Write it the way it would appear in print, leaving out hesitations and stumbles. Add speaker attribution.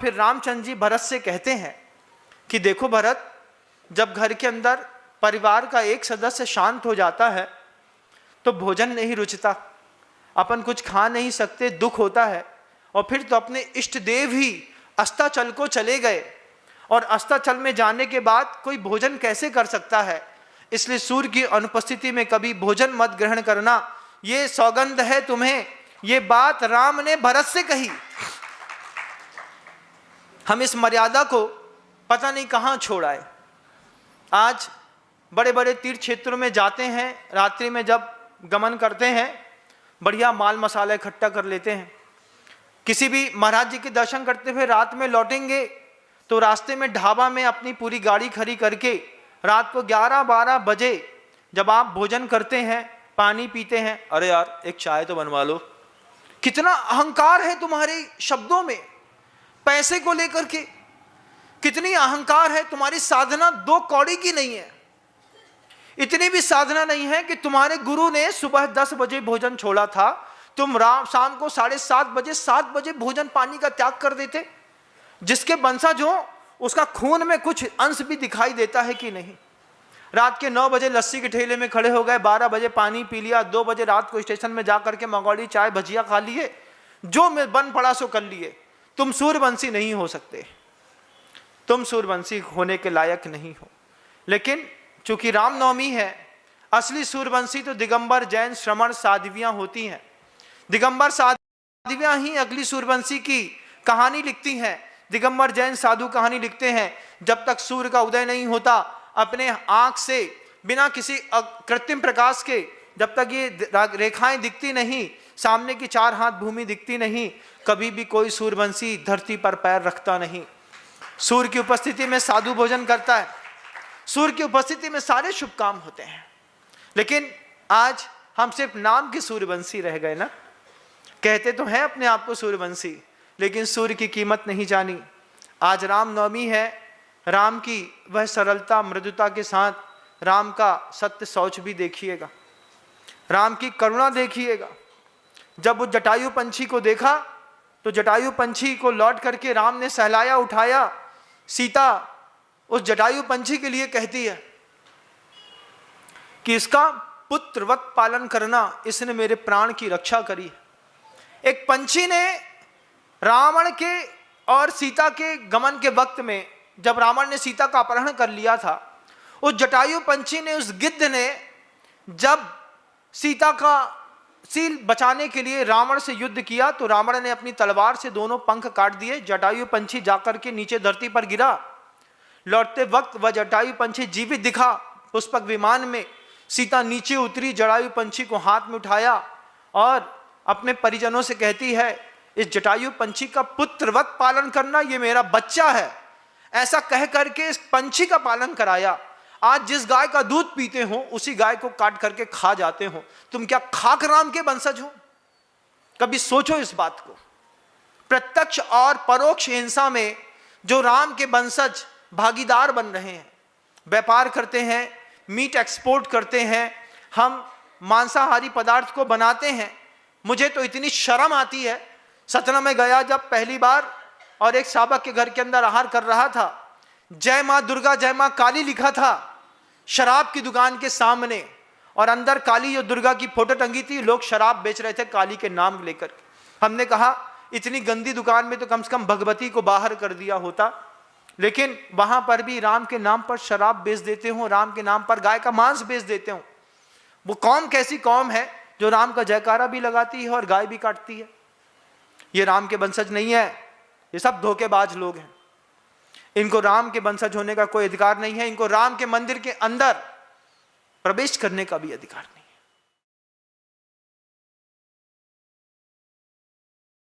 Speaker 1: फिर रामचंद्र जी भरत से कहते हैं कि देखो भरत, जब घर के अंदर परिवार का एक सदस्य शांत हो जाता है तो भोजन नहीं रुचता, अपन कुछ खा नहीं सकते, दुख होता है। और फिर तो अपने इष्ट देव ही अस्ताचल को चले गए, और अस्ताचल में जाने के बाद कोई भोजन कैसे कर सकता है। इसलिए सूर्य की अनुपस्थिति में कभी भोजन मत ग्रहण करना, ये सौगंध है तुम्हें। ये बात राम ने भरत से कही। हम इस मर्यादा को पता नहीं कहाँ छोड़ आए। आज बड़े बड़े तीर्थ क्षेत्रों में जाते हैं, रात्रि में जब गमन करते हैं, बढ़िया माल मसाला इकट्ठा कर लेते हैं। किसी भी महाराज जी के दर्शन करते हुए रात में लौटेंगे तो रास्ते में ढाबा में अपनी पूरी गाड़ी खड़ी करके रात को 11-12 बजे जब आप भोजन करते हैं, पानी पीते हैं, अरे यार एक चाय तो बनवा लो। कितना अहंकार है तुम्हारे शब्दों में, पैसे को लेकर के कितनी अहंकार है। तुम्हारी साधना 2 कौड़ी की नहीं है। इतनी भी साधना नहीं है कि तुम्हारे गुरु ने सुबह 10 बजे भोजन छोड़ा था, तुम शाम को 7:30 बजे 7 बजे भोजन पानी का त्याग कर देते। जिसके वंशज हो उसका खून में कुछ अंश भी दिखाई देता है कि नहीं। रात के 9 बजे लस्सी के ठेले में खड़े हो गए, 12 बजे पानी पी लिया, 2 बजे रात को स्टेशन में जाकर के मंगोड़ी चाय भजिया खा लिए, जो में बन पड़ा सो कर लिए। तुम सूर्यवंशी नहीं हो सकते, तुम सूर्यवंशी होने के लायक नहीं हो। लेकिन चूंकि रामनवमी है, असली सूर्यवंशी तो दिगंबर जैन श्रमण साध्वियां होती हैं। दिगंबर साध्वियां ही अगली सूर्यवंशी की कहानी लिखती हैं। दिगंबर जैन साधु कहानी लिखते हैं, जब तक सूर्य का उदय नहीं होता, अपने आंख से बिना किसी कृत्रिम प्रकाश के जब तक ये रेखाएं दिखती नहीं, सामने की 4 हाथ भूमि दिखती नहीं, कभी भी कोई सूर्यवंशी धरती पर पैर रखता नहीं। सूर्य की उपस्थिति में साधु भोजन करता है, सूर्य की उपस्थिति में सारे शुभ काम होते हैं। लेकिन आज हम सिर्फ नाम के सूर्यवंशी रह गए ना। कहते तो हैं अपने आप को सूर्यवंशी, लेकिन सूर्य की कीमत नहीं जानी। आज रामनवमी है, राम की वह सरलता मृदुता के साथ राम का सत्य शौच भी देखिएगा, राम की करुणा देखिएगा। जब वो जटायु पंछी को देखा तो जटायु पंछी को लौट करके राम ने सहलाया, उठाया। सीता उस जटायु पंछी के लिए कहती है कि इसका पुत्रवत पालन करना, इसने मेरे प्राण की रक्षा करी। एक पंछी ने रावण के और सीता के गमन के वक्त में, जब रावण ने सीता का अपहरण कर लिया था, उस जटायु पंछी ने, उस गिद्ध ने, जब सीता का सील बचाने के लिए रावण से युद्ध किया तो रावण ने अपनी तलवार से दोनों पंख काट दिए। जटायु पंछी जाकर के नीचे धरती पर गिरा। लौटते वक्त वह जटायु पंछी जीवित दिखा पुष्पक विमान में। सीता नीचे उतरी, जटायु पंछी को हाथ में उठाया और अपने परिजनों से कहती है, इस जटायु पंछी का पुत्रवत पालन करना, ये मेरा बच्चा है। ऐसा कह करके इस पंछी का पालन कराया। आज जिस गाय का दूध पीते हो उसी गाय को काट करके खा जाते हो। तुम क्या खाक राम के वंशज हो? कभी सोचो इस बात को। प्रत्यक्ष और परोक्ष हिंसा में जो राम के वंशज भागीदार बन रहे हैं, व्यापार करते हैं, मीट एक्सपोर्ट करते हैं, हम मांसाहारी पदार्थ को बनाते हैं। मुझे तो इतनी शर्म आती है। सतना में गया जब पहली बार, और एक साबक के घर के अंदर आहार कर रहा था, जय मां दुर्गा जय मां काली लिखा था शराब की दुकान के सामने, और अंदर काली और दुर्गा की फोटो टंगी थी। लोग शराब बेच रहे थे काली के नाम लेकर। हमने कहा इतनी गंदी दुकान में तो कम से कम भगवती को बाहर कर दिया होता। लेकिन वहां पर भी राम के नाम पर शराब बेच देते हो, राम के नाम पर गाय का मांस बेच देते हो। वो कौम कैसी कौम है जो राम का जयकारा भी लगाती है और गाय भी काटती है? ये राम के वंशज नहीं है, ये सब धोखेबाज लोग हैं। इनको राम के वंशज होने का कोई अधिकार नहीं है। इनको राम के मंदिर के अंदर प्रवेश करने का भी अधिकार